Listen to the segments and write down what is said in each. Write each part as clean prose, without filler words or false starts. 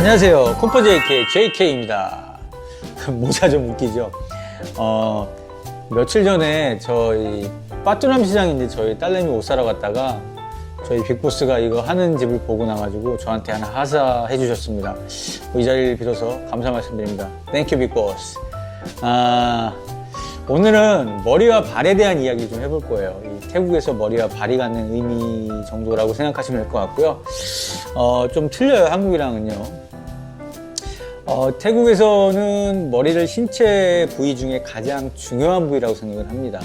안녕하세요. 쿠퍼 JK입니다. 모자 좀 웃기죠? 며칠 전에 저희 빠뚜남 시장에 이제 저희 딸내미 옷 사러 갔다가 저희 빅보스가 이거 하는 집을 보고 나가지고 저한테 하나 하사해 주셨습니다. 이 자리를 빌어서 감사 말씀드립니다. 땡큐 빅보스. 오늘은 머리와 발에 대한 이야기 좀 해볼 거예요. 이 태국에서 머리와 발이 갖는 의미 정도라고 생각하시면 될 것 같고요. 좀 틀려요, 한국이랑은요. 태국에서는 머리를 신체 부위 중에 가장 중요한 부위라고 생각을 합니다.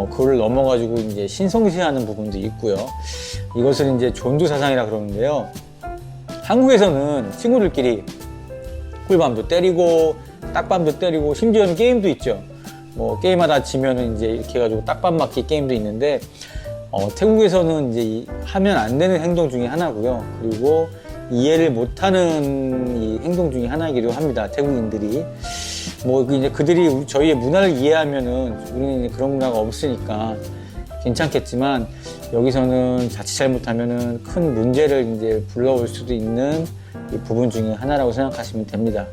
그걸 넘어가지고 이제 신성시하는 부분도 있고요. 이것을 이제 존두사상이라 그러는데요. 한국에서는 친구들끼리 꿀밤도 때리고 딱밤도 때리고 심지어는 게임도 있죠. 뭐 게임하다 지면은 이제 이렇게 해가지고 딱밤 맞기 게임도 있는데 태국에서는 이제 하면 안 되는 행동 중에 하나고요. 그리고 이해를 못하는 이 행동 중에 하나이기도 합니다. 태국인들이 뭐 이제 그들이 저희의 문화를 이해하면은 우리는 그런 문화가 없으니까 괜찮겠지만 여기서는 자칫 잘못하면은 큰 문제를 이제 불러올 수도 있는 이 부분 중에 하나라고 생각하시면 됩니다.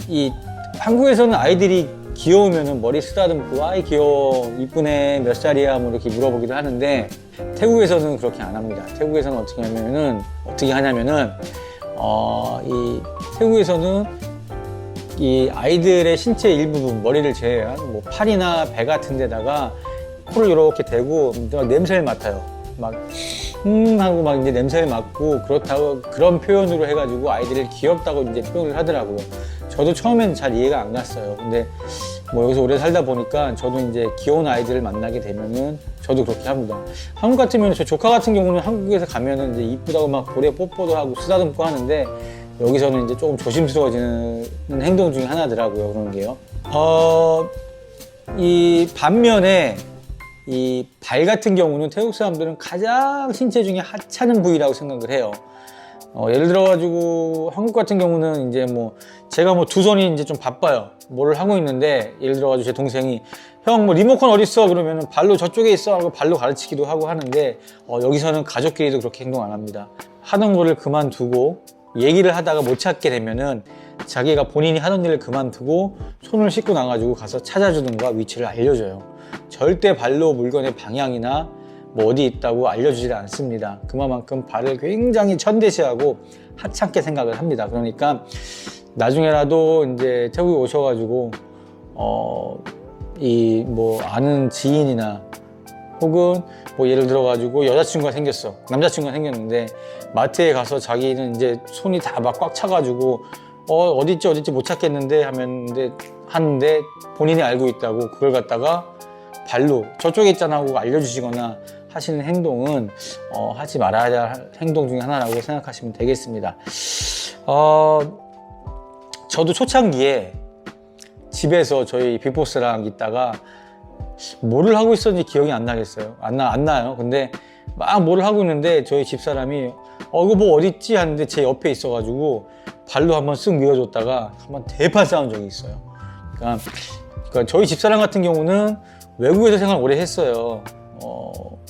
이 한국에서는 아이들이 귀여우면은 머리 쓰다듬고 아이 귀여워 이쁘네 몇 살이야 뭐 이렇게 물어보기도 하는데 태국에서는 그렇게 안 합니다. 태국에서는 어떻게 하냐면은 이 태국에서는 이 아이들의 신체 일부분 머리를 제외한 뭐 팔이나 배 같은 데다가 코를 이렇게 대고 막 냄새를 맡아요. 막 하고 막 이제 냄새를 맡고 그렇다고 그런 표현으로 해가지고 아이들을 귀엽다고 이제 표현을 하더라고요. 저도 처음에는 잘 이해가 안 갔어요. 근데 뭐 여기서 오래 살다 보니까 저도 이제 귀여운 아이들을 만나게 되면은 저도 그렇게 합니다. 한국 같으면 저 조카 같은 경우는 한국에서 가면은 이제 이쁘다고 막 볼에 뽀뽀도 하고 쓰다듬고 하는데 여기서는 이제 조금 조심스러워지는 행동 중에 하나더라고요. 그런 게요. 이 반면에 이 발 같은 경우는 태국 사람들은 가장 신체 중에 하찮은 부위라고 생각을 해요. 예를 들어가지고 한국 같은 경우는 이제 뭐 제가 뭐 두 손이 이제 좀 바빠요. 뭐를 하고 있는데 예를 들어가지고 제 동생이 형 뭐 리모컨 어디 있어? 그러면은 발로 저쪽에 있어 하고 발로 가르치기도 하고 하는데 여기서는 가족끼리도 그렇게 행동 안 합니다. 하던 거를 그만두고 얘기를 하다가 못 찾게 되면은 자기가 본인이 하던 일을 그만두고 손을 씻고 나가지고 가서 찾아주든가 위치를 알려줘요. 절대 발로 물건의 방향이나 뭐 어디 있다고 알려주지 않습니다. 그만큼 발을 굉장히 천대시하고 하찮게 생각을 합니다. 그러니까 나중에라도 이제 태국에 오셔가지고 이 뭐 아는 지인이나 혹은 뭐 예를 들어가지고 여자친구가 생겼어, 남자친구가 생겼는데 마트에 가서 자기는 이제 손이 다 막 꽉 차가지고 어디 있지 못 찾겠는데 하는데 본인이 알고 있다고 그걸 갖다가 발로 저쪽에 있잖아 하고 알려주시거나 하시는 행동은 하지 말아야 할 행동 중에 하나라고 생각하시면 되겠습니다. 저도 초창기에 집에서 저희 빅보스랑 있다가 뭐를 하고 있었는지 기억이 안 나겠어요. 안 나요. 근데 막 뭐를 하고 있는데 저희 집사람이 이거 뭐 어디 있지 하는데 제 옆에 있어가지고 발로 한번 쓱 밀어줬다가 한번 대판 싸운 적이 있어요. 그러니까 저희 집사람 같은 경우는 외국에서 생활 오래 했어요.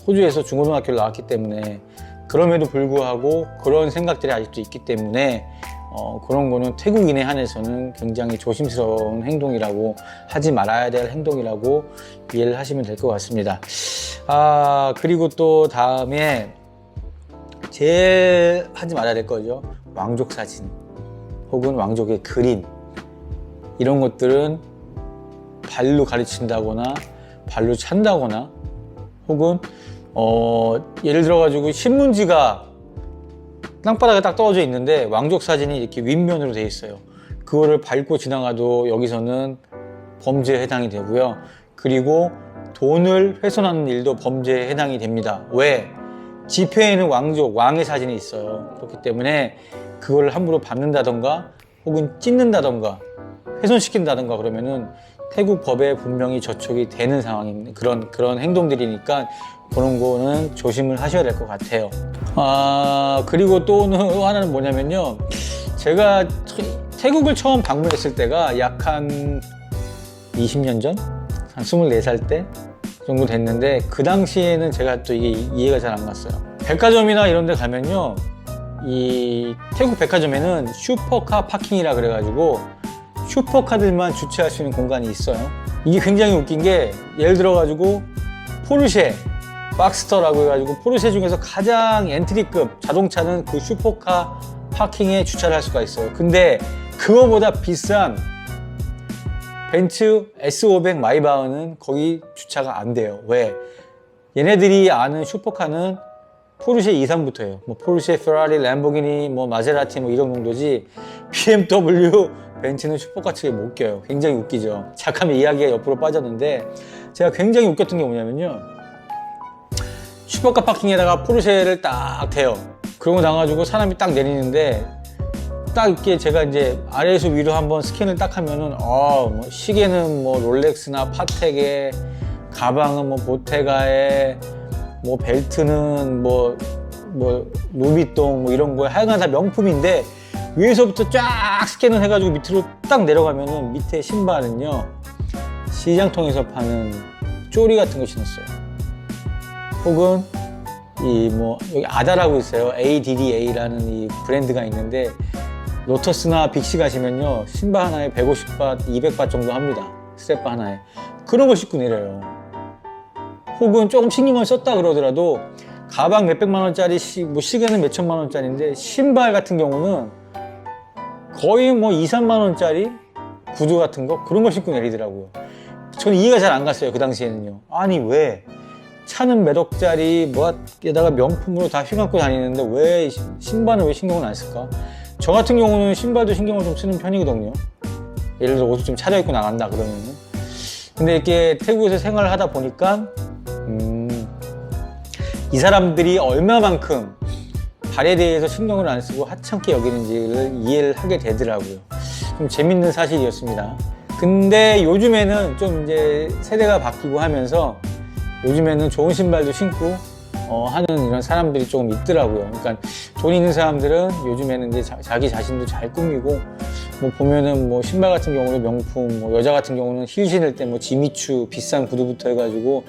호주에서 중고등학교를 나왔기 때문에 그럼에도 불구하고 그런 생각들이 아직도 있기 때문에 그런 거는 태국인에 한해서는 굉장히 조심스러운 행동이라고 하지 말아야 될 행동이라고 이해를 하시면 될 것 같습니다. 그리고 또 다음에 제일 하지 말아야 될 거죠. 왕족 사진 혹은 왕족의 그림 이런 것들은 발로 가르친다거나 발로 찬다거나 혹은 예를 들어가지고 신문지가 땅바닥에 딱 떨어져 있는데 왕족 사진이 이렇게 윗면으로 되어 있어요. 그거를 밟고 지나가도 여기서는 범죄에 해당이 되고요. 그리고 돈을 훼손하는 일도 범죄에 해당이 됩니다. 왜? 지폐에는 왕의 사진이 있어요. 그렇기 때문에 그걸 함부로 밟는다던가 혹은 찢는다던가 훼손시킨다던가 그러면은 태국 법에 분명히 저촉이 되는 상황입니다. 그런 행동들이니까 그런 거는 조심을 하셔야 될 것 같아요. 그리고 또 하나는 뭐냐면요. 제가 태국을 처음 방문했을 때가 약 한 20년 전? 한 24살 때 정도 됐는데 그 당시에는 제가 또 이게 이해가 잘 안 갔어요. 백화점이나 이런 데 가면요. 이 태국 백화점에는 슈퍼카 파킹이라 그래가지고 슈퍼카들만 주차할 수 있는 공간이 있어요. 이게 굉장히 웃긴 게 예를 들어가지고 포르쉐 박스터라고 해가지고 포르쉐 중에서 가장 엔트리급 자동차는 그 슈퍼카 파킹에 주차를 할 수가 있어요. 근데 그거보다 비싼 벤츠 S500 마이바흐는 거기 주차가 안 돼요. 왜? 얘네들이 아는 슈퍼카는 포르쉐 이상부터예요. 뭐 포르쉐, 페라리, 램보기니, 뭐 마세라티 뭐 이런 정도지 BMW, 벤츠는 슈퍼카 측에 못 껴요. 굉장히 웃기죠. 잠깐만 이야기가 옆으로 빠졌는데 제가 굉장히 웃겼던 게 뭐냐면요. 슈퍼카 파킹에다가 포르쉐를 딱 대요. 그러고 나가지고 사람이 딱 내리는데 딱 이렇게 제가 이제 아래에서 위로 한번 스캔을 딱 하면은 뭐 시계는 뭐 롤렉스나 파텍에, 가방은 뭐 보테가에, 뭐 벨트는 뭐 루비통 뭐 이런 거에 하여간 다 명품인데 위에서부터 쫙 스캔을 해가지고 밑으로 딱 내려가면은 밑에 신발은요 시장통에서 파는 쪼리 같은 거 신었어요. 혹은 이 뭐 여기 아다라고 있어요. ADDA라는 이 브랜드가 있는데 로터스나 빅시 가시면요 신발 하나에 150바, 200바 정도 합니다. 스트랩바 하나에. 그런 거 신고 내려요. 혹은 조금 신경을 썼다 그러더라도 가방 몇백만 원짜리 뭐 시계는 몇천만 원짜리인데 신발 같은 경우는 거의 뭐 2, 3만 원짜리 구두 같은 거 그런 거 신고 내리더라고요. 저는 이해가 잘 안 갔어요. 그 당시에는요. 아니 왜 차는 몇 억짜리 뭐에다가 명품으로 다 휘감고 다니는데 왜 신발은 왜 신경을 안 쓸까? 저 같은 경우는 신발도 신경을 좀 쓰는 편이거든요. 예를 들어 옷을 좀 차려입고 나간다 그러면은. 근데 이렇게 태국에서 생활을 하다 보니까 이 사람들이 얼마만큼 발에 대해서 신경을 안 쓰고 하찮게 여기는지를 이해를 하게 되더라고요. 좀 재밌는 사실이었습니다. 근데 요즘에는 좀 이제 세대가 바뀌고 하면서 요즘에는 좋은 신발도 신고 하는 이런 사람들이 조금 있더라고요. 그러니까 돈 있는 사람들은 요즘에는 이제 자기 자신도 잘 꾸미고 뭐 보면은 뭐 신발 같은 경우는 명품, 뭐 여자 같은 경우는 힐 신을 때 뭐 지미추 비싼 구두부터 해가지고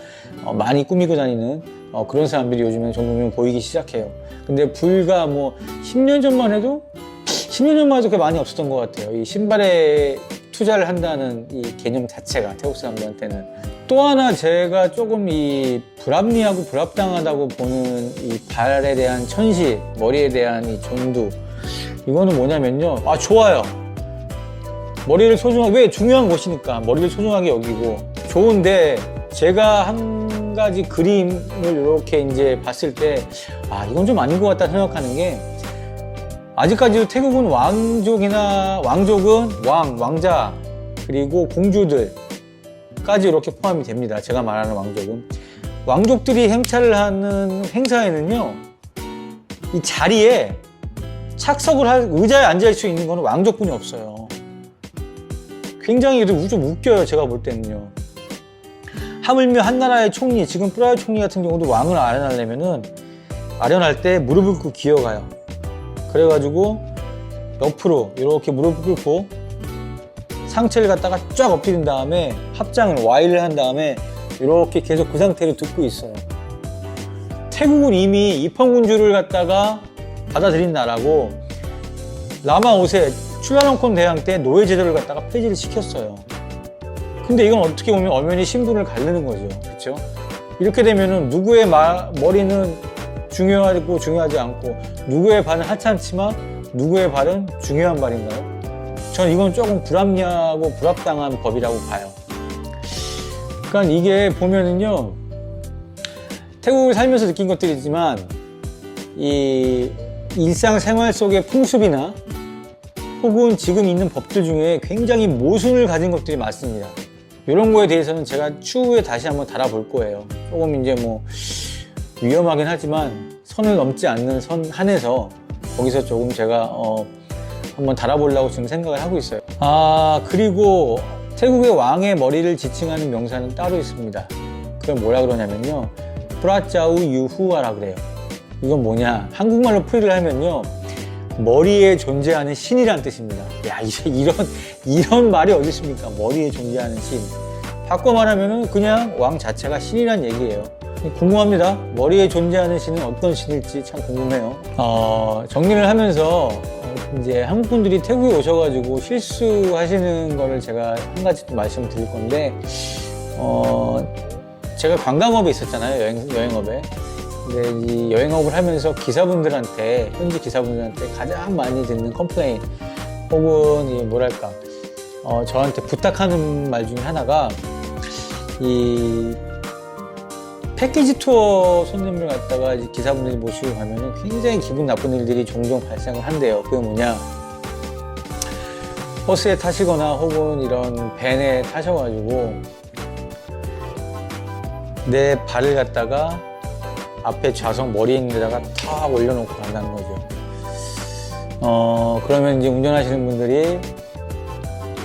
많이 꾸미고 다니는 그런 사람들이 요즘에는 종종 보이기 시작해요. 근데 불과 뭐 10년 전만 해도 10년 전만 해도 그렇게 많이 없었던 것 같아요. 이 신발에 투자를 한다는 이 개념 자체가 태국 사람들한테는. 또 하나 제가 조금 이 불합리하고 불합당하다고 보는 이 발에 대한 천시, 머리에 대한 이 존두, 이거는 뭐냐면요. 좋아요. 머리를 소중하게, 왜? 중요한 것이니까 머리를 소중하게 여기고 좋은데, 제가 한 가지 그림을 이렇게 이제 봤을 때 이건 좀 아닌 것 같다 생각하는 게, 아직까지도 태국은 왕족은 왕자 그리고 공주들까지 이렇게 포함이 됩니다. 제가 말하는 왕족은. 왕족들이 행차를 하는 행사에는요 이 자리에 착석을 할 의자에 앉을 수 있는 거는 왕족뿐이 없어요. 굉장히 좀 웃겨요. 제가 볼 때는요. 하물며 한 나라의 총리, 지금 프라이 총리 같은 경우도 왕을 아련할 때 무릎을 꿇고 기어가요. 그래가지고 옆으로 이렇게 무릎을 꿇고 상체를 갖다가 쫙 엎드린 다음에 합장을 Y를 한 다음에 이렇게 계속 그 상태로 듣고 있어요. 태국은 이미 입헌군주를 갖다가 받아들인 나라고, 라마 5세 출라롱콘 대왕 때 노예제도를 갖다가 폐지를 시켰어요. 근데 이건 어떻게 보면 엄연히 신분을 가르는 거죠. 그렇죠? 이렇게 되면은 누구의 머리는 중요하고 중요하지 않고, 누구의 발은 하찮지만 누구의 발은 중요한 발인가요? 저는 이건 조금 불합리하고 불합당한 법이라고 봐요. 그러니까 이게 보면은요, 태국을 살면서 느낀 것들이지만 이 일상생활 속의 풍습이나 혹은 지금 있는 법들 중에 굉장히 모순을 가진 것들이 많습니다. 이런 거에 대해서는 제가 추후에 다시 한번 달아볼 거예요. 조금 이제 뭐 위험하긴 하지만 선을 넘지 않는 선 한에서 거기서 조금 제가 한번 달아보려고 지금 생각을 하고 있어요. 그리고 태국의 왕의 머리를 지칭하는 명사는 따로 있습니다. 그럼 뭐라 그러냐면요, 프라짜우 유후아라 그래요. 이건 뭐냐, 한국말로 풀이를 하면요, 머리에 존재하는 신이란 뜻입니다. 야, 이런 말이 어디 있습니까? 머리에 존재하는 신. 바꿔 말하면은 그냥 왕 자체가 신이란 얘기예요. 궁금합니다. 머리에 존재하는 신은 어떤 신일지 참 궁금해요. 정리를 하면서 이제 한국 분들이 태국에 오셔가지고 실수하시는 거를 제가 한 가지 또 말씀드릴 건데, 제가 관광업에 있었잖아요. 여행업에. 근데 이 여행업을 하면서 기사분들한테, 현지 기사분들한테 가장 많이 듣는 컴플레인 혹은 이 뭐랄까, 저한테 부탁하는 말 중에 하나가, 이 패키지 투어 손님을 갖다가 이제 기사분들이 모시고 가면은 굉장히 기분 나쁜 일들이 종종 발생을 한대요. 그게 뭐냐, 버스에 타시거나 혹은 이런 밴에 타셔가지고 내 발을 갖다가 앞에 좌석 머리에 있는 데다가 탁 올려놓고 간다는 거죠. 그러면 이제 운전하시는 분들이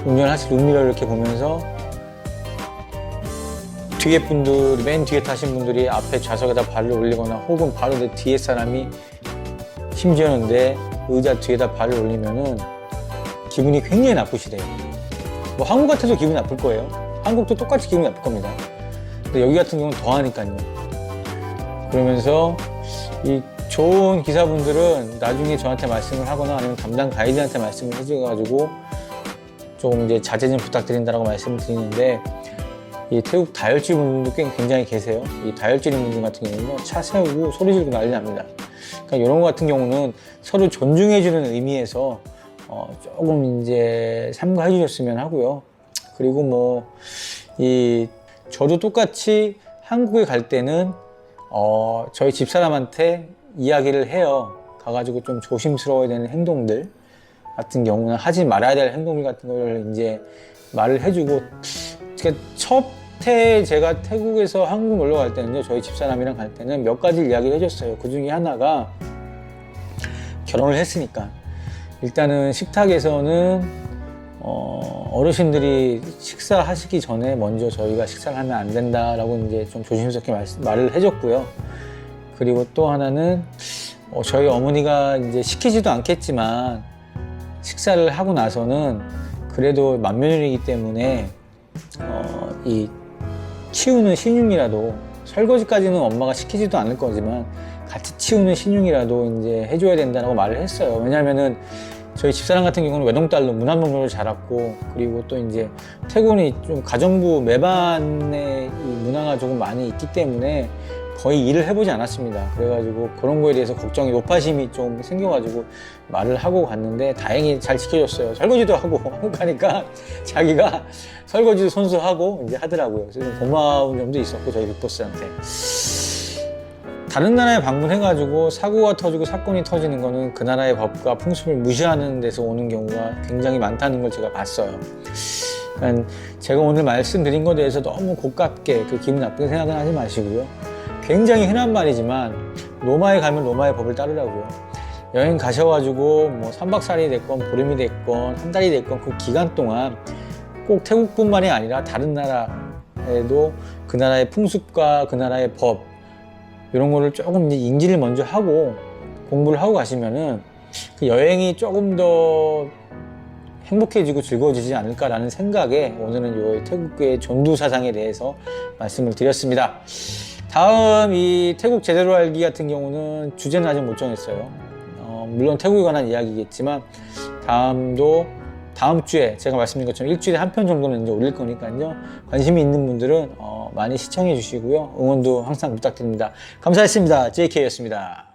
운전하실 룸미러를 이렇게 보면서 뒤에 분들, 맨 뒤에 타신 분들이 앞에 좌석에다 발을 올리거나 혹은 바로 내 뒤에 사람이 심지어는 내 의자 뒤에다 발을 올리면은 기분이 굉장히 나쁘시대요. 뭐 한국 같아도 기분이 나쁠 거예요. 한국도 똑같이 기분이 나쁠 겁니다. 근데 여기 같은 경우는 더 하니까요. 그러면서 이 좋은 기사분들은 나중에 저한테 말씀을 하거나 아니면 담당 가이드한테 말씀을 해줘가지고 조금 이제 자제 좀 부탁드린다라고 말씀을 드리는데, 이 태국 다혈질 분들도 꽤 굉장히 계세요. 이 다혈질인 분들 같은 경우는 차 세우고 소리 지르고 난리 납니다. 그러니까 이런 것 같은 경우는 서로 존중해주는 의미에서 조금 이제 삼가해 주셨으면 하고요. 그리고 뭐 저도 똑같이 한국에 갈 때는 저희 집사람한테 이야기를 해요. 가가지고 좀 조심스러워야 되는 행동들 같은 경우는 하지 말아야 될 행동들 같은 걸 이제 말을 해주고, 첫해 제가 태국에서 한국 놀러 갈 때는요, 저희 집사람이랑 갈 때는 몇 가지 이야기를 해줬어요. 그 중에 하나가, 결혼을 했으니까 일단은 식탁에서는 어르신들이 식사하시기 전에 먼저 저희가 식사를 하면 안 된다라고 이제 좀 조심스럽게 말을 해줬고요. 그리고 또 하나는 저희 어머니가 이제 시키지도 않겠지만 식사를 하고 나서는 그래도 맏며느리이기 때문에 이 치우는 신용이라도, 설거지까지는 엄마가 시키지도 않을 거지만 같이 치우는 신용이라도 이제 해줘야 된다고 말을 했어요. 왜냐면은 저희 집사람 같은 경우는 외동딸로 문화봉로를 자랐고, 그리고 또 이제 태국이 좀 가정부 매반의 이 문화가 조금 많이 있기 때문에 거의 일을 해보지 않았습니다. 그래가지고 그런 거에 대해서 걱정이, 노파심이 좀 생겨가지고 말을 하고 갔는데 다행히 잘 지켜줬어요. 설거지도 하고 한국 가니까 자기가 설거지도 손수하고 이제 하더라고요. 그래서 좀 고마운 점도 있었고, 저희 빅보스한테. 다른 나라에 방문해가지고 사고가 터지고 사건이 터지는 거는 그 나라의 법과 풍습을 무시하는 데서 오는 경우가 굉장히 많다는 걸 제가 봤어요. 그러니까 제가 오늘 말씀드린 것에 대해서 너무 고깝게 기분 나쁘게 생각은 하지 마시고요. 굉장히 흔한 말이지만 로마에 가면 로마의 법을 따르라고요. 여행 가셔가지고 뭐 3박 4일이 됐건 보름이 됐건 한 달이 됐건 그 기간 동안 꼭 태국뿐만이 아니라 다른 나라에도 그 나라의 풍습과 그 나라의 법 이런 거를 조금 이제 인지를 먼저 하고 공부를 하고 가시면은 그 여행이 조금 더 행복해지고 즐거워지지 않을까라는 생각에 오늘은 이 태국의 전두 사상에 대해서 말씀을 드렸습니다. 다음 이 태국 제대로 알기 같은 경우는 주제는 아직 못 정했어요. 물론 태국에 관한 이야기겠지만 다음 주에 제가 말씀드린 것처럼 일주일에 한 편 정도는 이제 올릴 거니까요. 관심이 있는 분들은 많이 시청해 주시고요. 응원도 항상 부탁드립니다. 감사했습니다. JK였습니다.